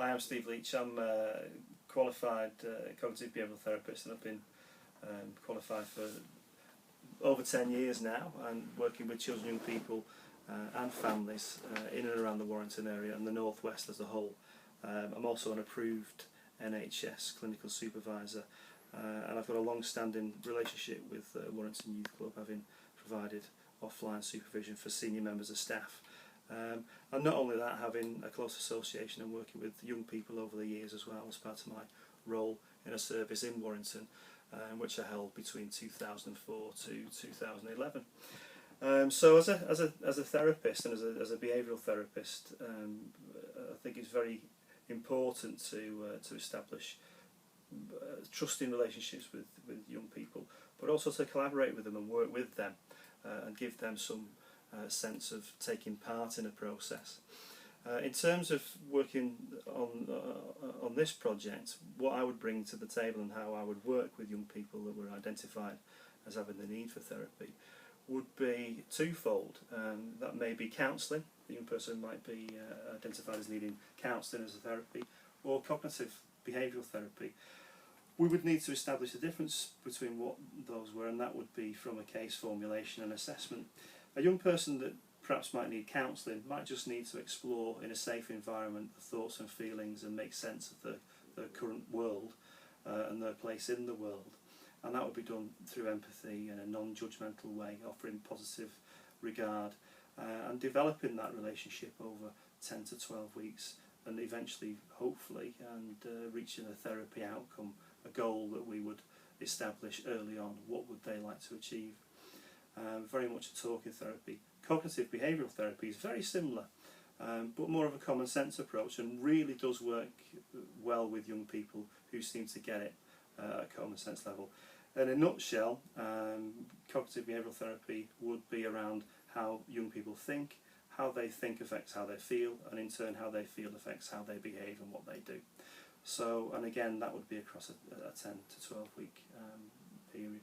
Hi, I'm Steve Leach. I'm a qualified cognitive behavioural therapist, and I've been qualified for over 10 years now, and working with children, young people and families in and around the Warrington area and the North West as a whole. I'm also an approved NHS clinical supervisor, and I've got a long-standing relationship with Warrington Youth Club, having provided offline supervision for senior members of staff. And not only that, having a close association and working with young people over the years as well as part of my role in a service in Warrington, which I held between 2004 to 2011. So as a therapist and as a behavioural therapist, I think it's very important to establish trusting relationships with young people, but also to collaborate with them and work with them and give them some sense of taking part in a process. In terms of working on this project, what I would bring to the table and how I would work with young people that were identified as having the need for therapy would be twofold. That may be counselling. The young person might be identified as needing counselling as a therapy, or cognitive behavioural therapy. We would need to establish the difference between what those were, and that would be from a case formulation and assessment. A young person that perhaps might need counselling might just need to explore in a safe environment the thoughts and feelings and make sense of the current world and their place in the world. And that would be done through empathy in a non-judgmental way, offering positive regard and developing that relationship over 10 to 12 weeks, and eventually, hopefully, and reaching a therapy outcome, a goal that we would establish early on. What would they like to achieve? Very much a talking therapy. Cognitive behavioural therapy is very similar, but more of a common sense approach, and really does work well with young people who seem to get it at a common sense level. In a nutshell, cognitive behavioural therapy would be around how young people think. How they think affects how they feel, and in turn how they feel affects how they behave and what they do. So, and again, that would be across a 10 to 12 week period.